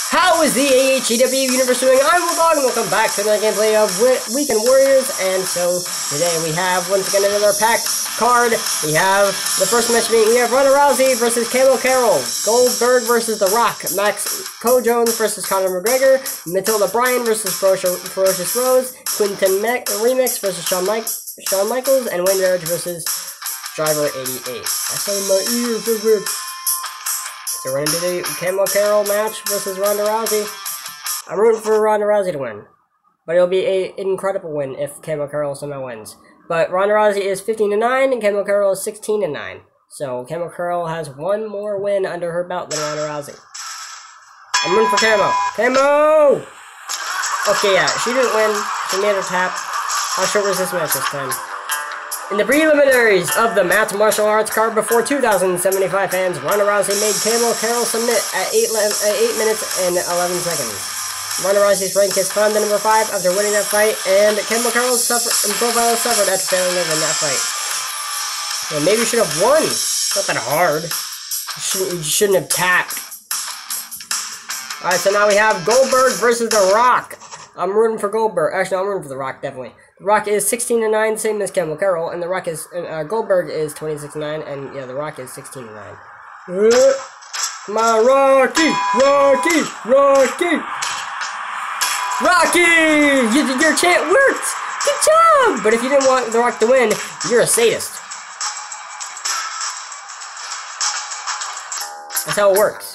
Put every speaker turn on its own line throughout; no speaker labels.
How is the AHEW Universe doing? I'm Bulldog, and welcome back to another gameplay of Weekend Warriors. And so today we have once again another packed card. We have the first match being we have Ronda Rousey versus Camille Carroll, Goldberg versus The Rock, Max Co-Jones versus Conor McGregor, Matilda Bryan versus Ferocious Rose, Quinton Remix versus Shawn Michaels, and Wayne Barrett versus Driver 88. That's in my ears. So we're going to do the Camille Carroll match versus Ronda Rousey. I'm rooting for Ronda Rousey to win. But it'll be an incredible win if Camille Carroll somehow wins. But Ronda Rousey is 15-9 and Camille Carroll is 16-9. So Camille Carroll has one more win under her belt than Ronda Rousey. I'm rooting for Camo. Camo! Okay, yeah, she didn't win. She made her tap. How short was this match this time? In the preliminaries of the Mats Martial Arts card before 2,075 fans, Ronda Rousey made Camille Carroll submit at 8 minutes and 11 seconds. Ronda Rousey's rank has climbed to number 5 after winning that fight, and Camille Carroll's profile suffered after failing to win that fight. Well, maybe you should have won. It's not that hard. You shouldn't have tapped. Alright, so now we have Goldberg versus The Rock. I'm rooting for Goldberg. Actually, no, I'm rooting for The Rock, definitely. The Rock is 16-9, same as Camille Carroll, and The Rock is Goldberg is 26-9, and yeah, The Rock is 16-9. Come on, Rocky! Your chant worked! Good job! But if you didn't want The Rock to win, you're a sadist. That's how it works.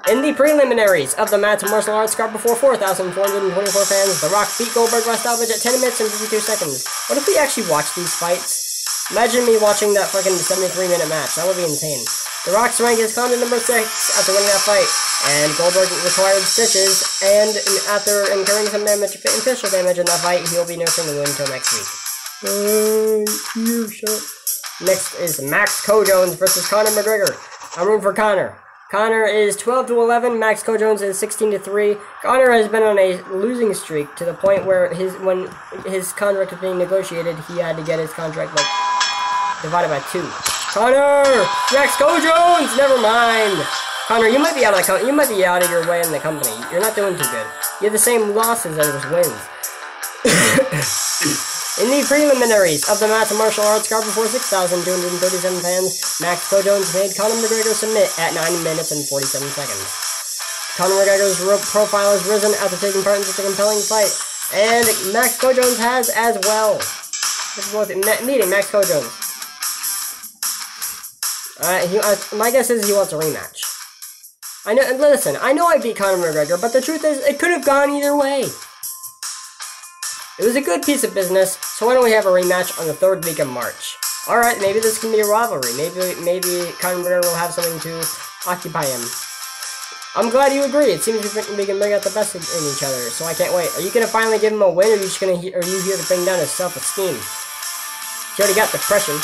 In the preliminaries of the Mats Martial Arts card before 4,424 fans, The Rock beat Goldberg by stoppage at 10 minutes and 52 seconds. What if we actually watched these fights? Imagine me watching that fucking 73-minute match. That would be insane. The Rock's rank is climbed to number 6 after winning that fight, and Goldberg required stitches, and after incurring some damage, official damage in that fight, he'll be nursing the win until next week. Next is Max Co-Jones versus Conor McGregor. I'm rooting for Conor. Conor is 12-11, Max Co-Jones is 16-3. Conor has been on a losing streak to the point where when his contract was being negotiated, he had to get his contract like divided by 2. Conor! Max Co-Jones! Never mind. Conor, you might be out of your way in the company. You're not doing too good. You have the same losses as wins. In the preliminaries of the Mats Martial Arts card before 6,237 fans, Max Co-Jones made Conor McGregor submit at 9 minutes and 47 seconds. Conor McGregor's profile has risen after taking part in such a compelling fight, and Max Co-Jones has as well. Meeting Max Co-Jones. My guess is he wants a rematch. I know I beat Conor McGregor, but the truth is, it could have gone either way. It was a good piece of business, so why don't we have a rematch on the 3rd week of March? Alright, maybe this can be a rivalry. Maybe Conor McGregor will have something to occupy him. I'm glad you agree. It seems we can bring out the best in each other, so I can't wait. Are you going to finally give him a win, or are you here to bring down his self-esteem? He already got depression.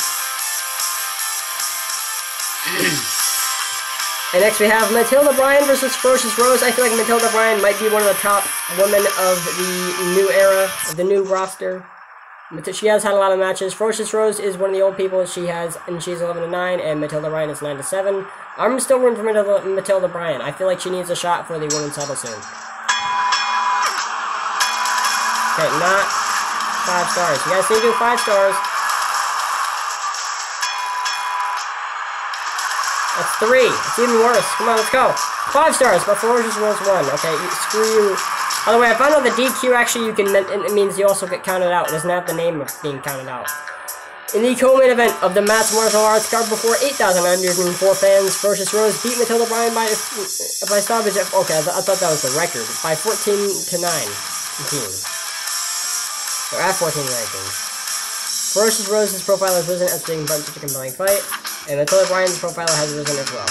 And next we have Matilda Bryan versus Ferocious Rose. I feel like Matilda Bryan might be one of the top women of the new era, of the new roster. She has had a lot of matches. Ferocious Rose is one of the old people. She's 11-9, and Matilda Bryan is 9-7. I'm still rooting for Matilda Bryan. I feel like she needs a shot for the women's title soon. Okay, not 5 stars. You guys need to do 5 stars. That's 3. It's even worse. Come on, let's go. 5 stars, but Ferocious Rose 1. Okay, screw you. By the way, I found out the DQ actually it means you also get counted out. It doesn't have the name of being counted out. In the co-main event of the Mats Martial Arts card before 8,904 fans, Ferocious Rose beat Matilda Bryan by stoppage. Okay, I thought that was the record. By 14-9. Or at 14-19. Ferocious Rose's profile has risen after taking part in such a compelling fight, and Matilda Bryan's profile has risen as well.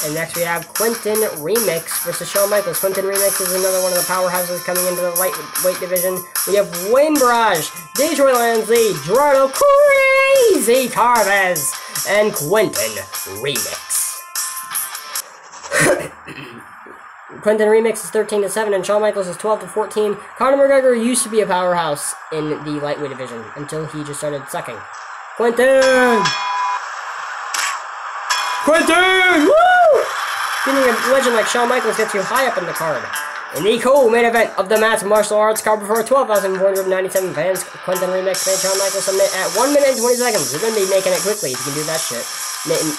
And next we have Quinton Remix versus Shawn Michaels. Quinton Remix is another one of the powerhouses coming into the lightweight division. We have Wayne Barrage, Dejoy Lansley, Gerardo Crazy Carvez, and Quinton Remix. Quinton Remix is 13-7, and Shawn Michaels is 12-14. Conor McGregor used to be a powerhouse in the lightweight division until he just started sucking. Quinton! Quentin! Woo! Beating a legend like Shawn Michaels gets you high up in the card. In the co-main event of the Matt's Martial Arts card before 12,497 fans, Quentin Remix made Shawn Michaels submit at 1 minute and 20 seconds. You're going to be making it quickly if you can do that shit.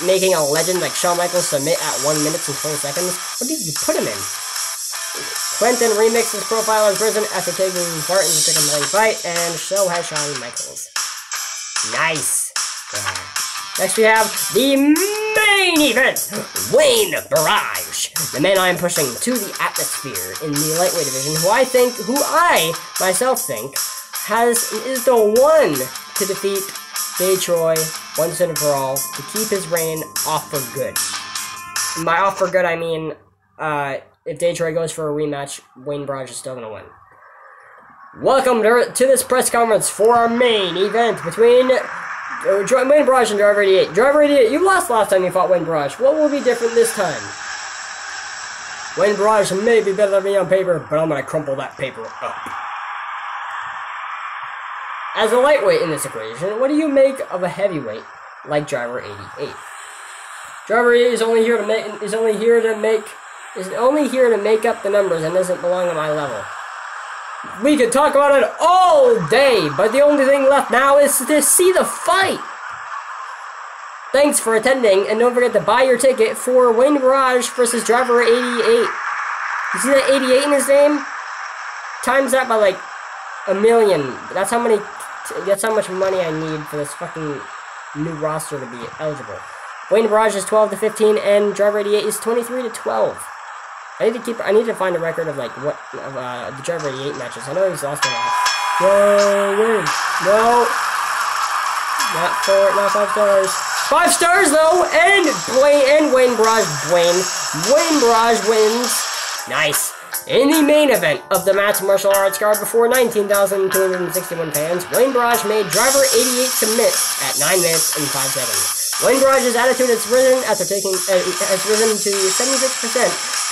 Making a legend like Shawn Michaels submit at 1 minute and 20 seconds. What did you put him in? Quentin Remix's profile has risen after taking part in the second fight, and so has Shawn Michaels. Nice. Yeah. Next we have the main event, Wayne Barrage, the man I am pushing to the atmosphere in the lightweight division, who I myself think is the one to defeat Detroit once and for all, to keep his reign off for good. And by off for good, I mean, if Detroit goes for a rematch, Wayne Barrage is still gonna win. Welcome to this press conference for our main event between Wayne Barrage and Driver 88. Driver 88, you lost last time you fought Wayne Barrage. What will be different this time? Wayne Barrage may be better than me on paper, but I'm going to crumple that paper up. As a lightweight in this equation, what do you make of a heavyweight like Driver 88? Driver 88 is only here to make up the numbers and doesn't belong on my level. We could talk about it all day, but the only thing left now is to see the fight. Thanks for attending, and don't forget to buy your ticket for Wayne Barrage versus Driver 88. You see that 88 in his name? Times that by like 1 million. That's how much money I need for this fucking new roster to be eligible. Wayne Barrage is 12 to 15, and Driver 88 is 23 to 12. I need to find a record of like what the Driver 88 matches. I know he's lost a lot. No, win. No. Not 5 stars. 5 stars though, and Wayne Barrage wins. Nice. In the main event of the Matt's Martial Arts card before 19,261 fans, Wayne Barrage made Driver 88 submit at 9 minutes and 5 seconds. Wayne Barrage's attitude has risen to 76%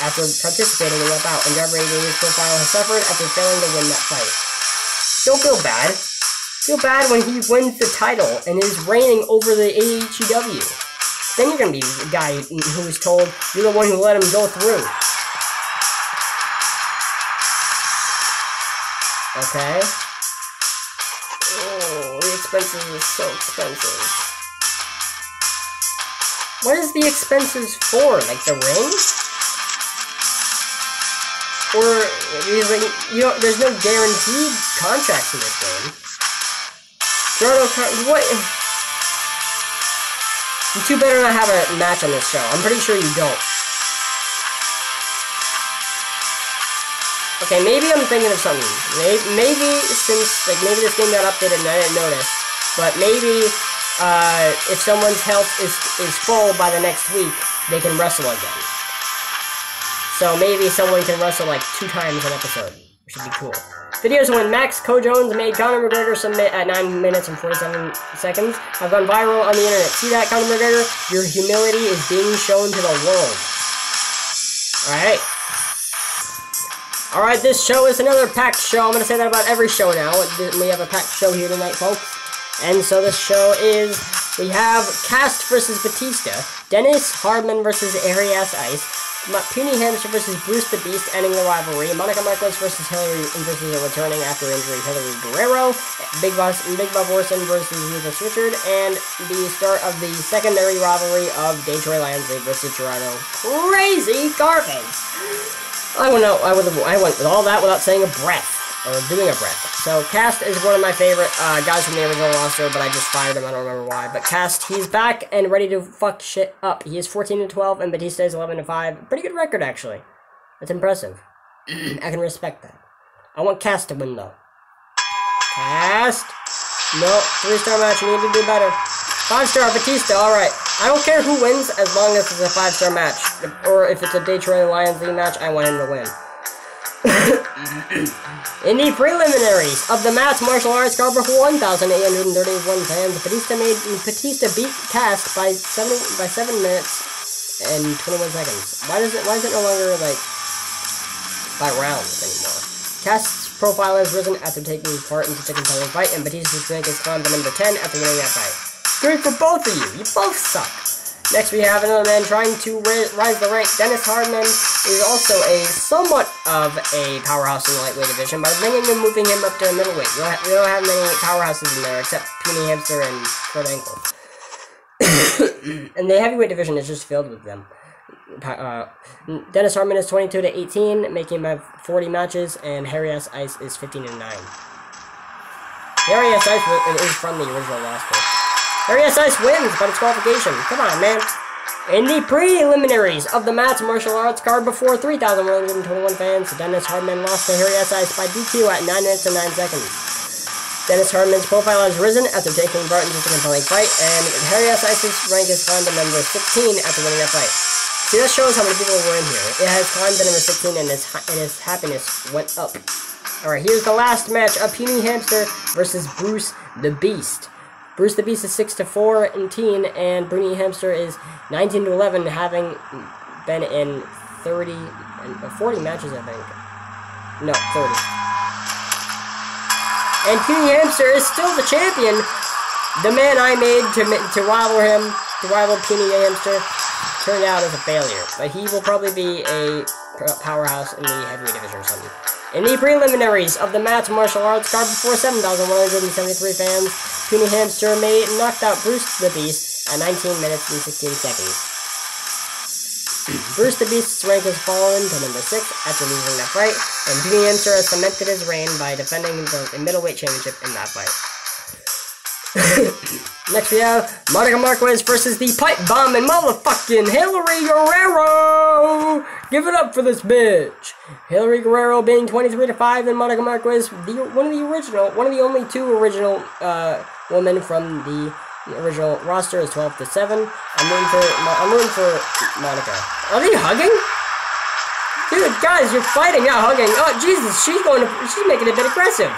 after participating in that bout, and Driver 88's profile has suffered after failing to win that fight. Don't feel bad. Feel bad when he wins the title and is reigning over the AEW. Then you're gonna be the guy who's told you're the one who let him go through. Okay. Oh, the expenses are so expensive. What is the expenses for? Like the ring? Or, there's no guaranteed contracts in this game. What? You two better not have a match on this show. I'm pretty sure you don't. Okay, maybe I'm thinking of something. Maybe this game got updated and I didn't notice. But maybe, if someone's health is full by the next week, they can wrestle again. So maybe someone can wrestle like 2 times an episode, which would be cool. Videos when Max Co-Jones made Conor McGregor submit at 9 minutes and 47 seconds have gone viral on the internet. See that, Conor McGregor? Your humility is being shown to the world. Alright. Alright, this show is another packed show. I'm going to say that about every show now. We have a packed show here tonight, folks. And so this show is, we have Cast versus Batista, Dennis Hardman versus Arias Ice, Puny Hamster versus Bruce the Beast, ending the rivalry, Monica Marcos versus returning after injury, Hillary Guerrero, Big Bob Orson versus Rufus Richard, and the start of the secondary rivalry of Detroit Lions versus Gerardo Crazy Garface. I went with all that without saying a breath. Or doing a breath. So, Cast is one of my favorite guys from the original roster, but I just fired him, I don't remember why. But Cast, he's back and ready to fuck shit up. He is 14-12, and Batista is 11-5. Pretty good record, actually. That's impressive. I can respect that. I want Cast to win, though. Cast! No, 3-star match, you need to do better. 5-star Batista, alright. I don't care who wins, as long as it's a 5-star match. Or if it's a Detroit Lions match, I want him to win. In the preliminaries of the Matt's Martial Arts card for 1,831 fans, Batista beat Cast by 7 minutes and 21 seconds. Why is it no longer like by rounds anymore? Cast's profile has risen after taking part in such a compelling fight, and Batista's rank has climbed to number 10 after winning that fight. Great for both of you. You both suck. Next, we have another man trying to rise the rank. Dennis Hardman is also a somewhat of a powerhouse in the lightweight division, but moving him up to middleweight. We don't have many powerhouses in there except Puny Hamster and Kurt Angle. And the heavyweight division is just filled with them. Dennis Hardman is 22-18, making him have 40 matches, and Harry S. Ice is 15-9. Harry S. Ice is from the original roster. Harry S. Ice wins by disqualification. Come on, man. In the preliminaries of the Matt's Martial Arts card before 3,121 fans, Dennis Hardman lost to Harry S. Ice by DQ at 9 minutes and 9 seconds. Dennis Hardman's profile has risen after taking part in this compelling fight, and Harry S. Ice's rank has climbed to number 16 after winning that fight. See, that shows how many people were in here. It has climbed to number 16, and his happiness went up. Alright, here's the last match of Puny Hamster versus Bruce the Beast. Bruce the Beast is 6-4-18, and Puny Hamster is 19-11, having been in 40 matches, I think. No, 30. And Puny Hamster is still the champion. The man I made to rival Puny Hamster, turned out as a failure. But he will probably be a powerhouse in the heavyweight division or something. In the preliminaries of the Matt's Martial Arts card before 7,173 fans, Puny Hamster knocked out Bruce the Beast at 19 minutes and 16 seconds. Bruce the Beast's rank has fallen to number 6 after losing that fight, and Puny Hamster has cemented his reign by defending the middleweight championship in that fight. Next we have Monica Marquez versus the pipe bomb and motherfucking Hillary Guerrero! Give it up for this bitch! Hillary Guerrero being 23-5, and Monica Marquez, one of the only two original women from the original roster, is 12-7. I'm rooting for Monica. Are they hugging? Dude, guys, you're fighting, not hugging. Oh Jesus, she's making it a bit aggressive.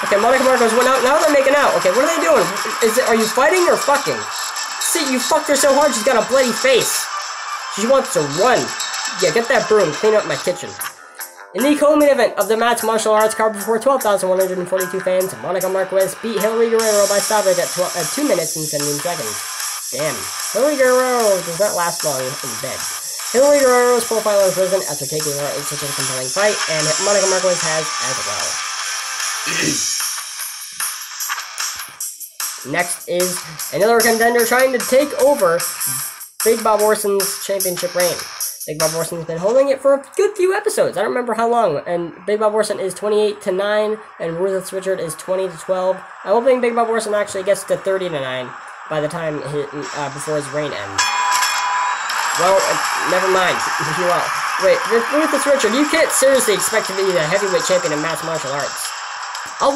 Okay, Monica Marquez went out. Now they're making out. Okay, what are they doing? Are you fighting or fucking? See, you fucked her so hard she's got a bloody face. She wants to run. Yeah, get that broom. Clean up my kitchen. In the co-main event of the Matt's Martial Arts card before 12,142 fans, Monica Marquez beat Hillary Guerrero by stoppage at 2 minutes and 17 seconds. Damn. Hillary Guerrero does not last long in bed. Hillary Guerrero's profile has risen after taking such a compelling fight, and Monica Marquez has as well. Next is another contender trying to take over Big Bob Orson's championship reign. Big Bob Orson's been holding it for a good few episodes. I don't remember how long. And Big Bob Orson is 28-9, and Ruthless Richard is 20-12. I'm hoping Big Bob Orson actually gets to 30-9 by the time before his reign ends. Well, never mind. Wait, Ruthless Richard, you can't seriously expect to be the heavyweight champion of Matt's Martial Arts. I'll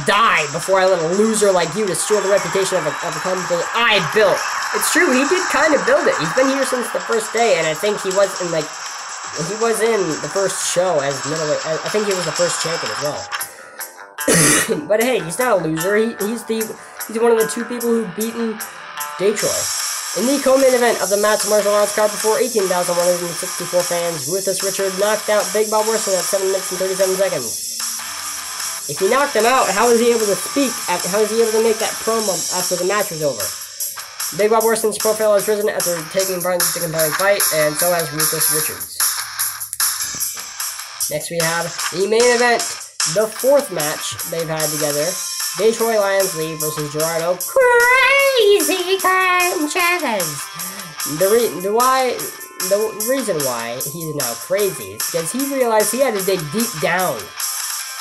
die before I let a loser like you destroy the reputation of a company I built. It's true, he did kind of build it. He's been here since the first day, and I think he was in the first show as middleweight. I think he was the first champion as well. But hey, he's not a loser. He's one of the two people who've beaten Detroit. In the co-main event of the Matt's Martial Arts card before 18,164 fans, Ruthless Richard knocked out Big Bob Orson at 7 minutes and 37 seconds. If he knocked him out, how is he able to speak? How is he able to make that promo after the match was over? Big Bob Orson's profile has risen after taking part in such a compelling fight, and so has Ruthless Richards. Next we have the main event, the fourth match they've had together. Detroit Lions Lee versus Gerardo Crazy Chavez. The reason why he's now crazy is because he realized he had to dig deep down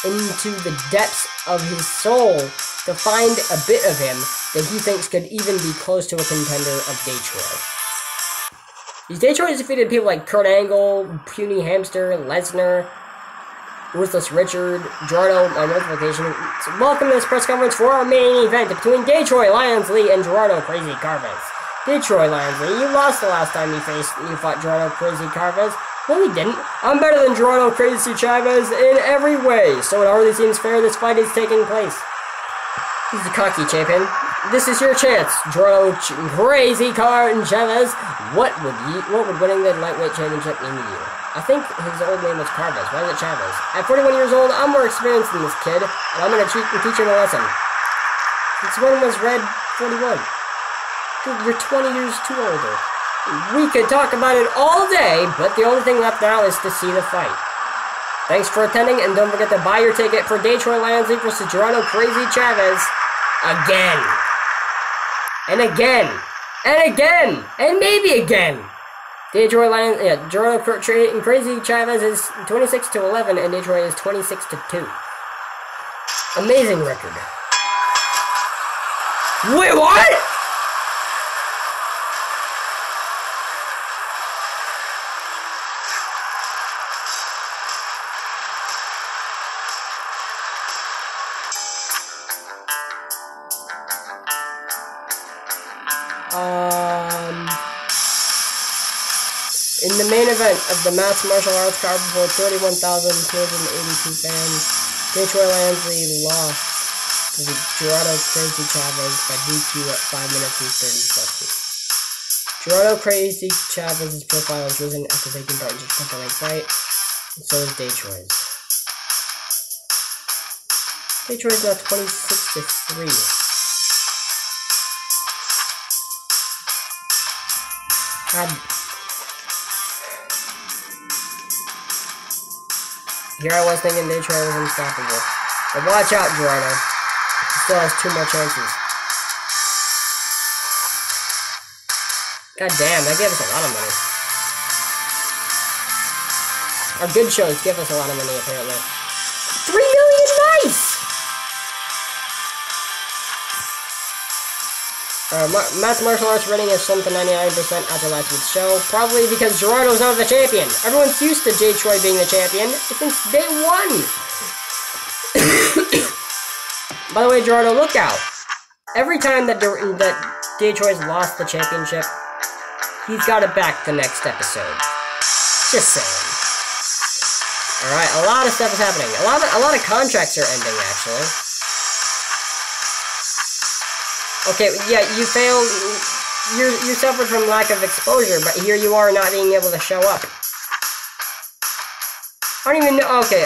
into the depths of his soul to find a bit of him that he thinks could even be close to a contender of Detroit. Detroit has defeated people like Kurt Angle, Puny Hamster, Lesnar, Ruthless Richard, Gerardo on multiple occasions. So welcome to this press conference for our main event between Detroit Lions Lee and Gerardo Crazy Carves. Detroit Lions Lee, you lost the last time you fought Gerardo Crazy Carves. No, he didn't. I'm better than Gerardo Crazy Chavez in every way, so it hardly seems fair this fight is taking place. He's the cocky champion. This is your chance, Gerardo Crazy Chavez. What would winning the lightweight championship mean to you? I think his old name was Carves. Why is it Chavez? At 41 years old, I'm more experienced than this kid, and I'm going to teach him a lesson. Since when was Red 41? Dude, you're 20 years too older. We could talk about it all day, but the only thing left now is to see the fight. Thanks for attending, and don't forget to buy your ticket for Detroit Lions versus Gerardo Crazy Chavez again. And again. And again. And maybe again. Detroit Lions, yeah, Gerardo Crazy Chavez is 26-11, and Detroit is 26-2. Amazing record. Wait, what? In the main event of the Mass Martial Arts card before 31,282 fans, Detroit Lions lost to Gerardo Crazy Chavez by DQ at 5 minutes and 30 seconds. Gerardo Crazy Chavez's profile has risen after taking part in his compelling fight, and so is Detroit's. Detroit's now 26-3. God. Here I was thinking Detroit was unstoppable. But watch out, Gerardo. He still has 2 more chances. God damn, that gave us a lot of money. Our good shows give us a lot of money, apparently. 3 million, nice! Mass Martial Arts rating has slumped to 99% after last week's show, probably because Gerardo's not the champion. Everyone's used to Detroit being the champion since day 1. By the way, Gerardo, look out. Every time that Detroit's lost the championship, he's got it back the next episode. Just saying. Alright, a lot of stuff is happening. A lot of contracts are ending, actually. Okay, yeah, you failed. You suffered from lack of exposure, but here you are not being able to show up. I don't even know. Okay,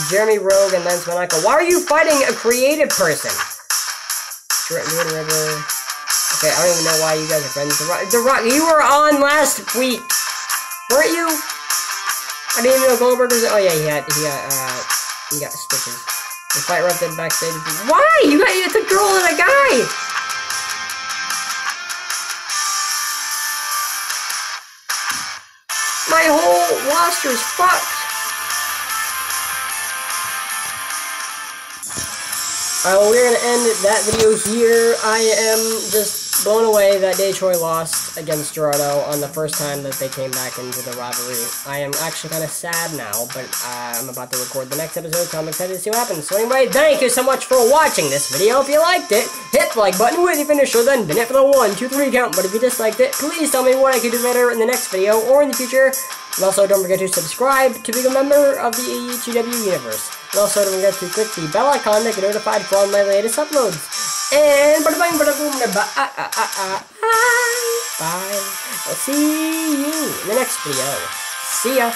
Jeremy Rogue and Lance Monaco. Why are you fighting a creative person? Okay, I don't even know why you guys are friends. The Rock, you were on last week, weren't you? I didn't even know Goldberg was. Oh yeah, he got stitches. The fight erupted backstage. Why? It's a girl and a guy! My whole roster's fucked! Alright, well, we're gonna end that video here. I am just blown away that Detroit lost against Gerardo on the first time that they came back into the rivalry. I am actually kind of sad now, but I'm about to record the next episode, so I'm excited to see what happens. So anyway, thank you so much for watching this video. If you liked it, hit the like button with your finisher, then bin it for the 1, 2, 3 count. But if you disliked it, please tell me what I could do better in the next video or in the future. And also, don't forget to subscribe to be a member of the AEW universe. And also, don't forget to click the bell icon to get notified for all my latest uploads. And bada bang, bada boom, bye. I'll see you in the next video. See ya.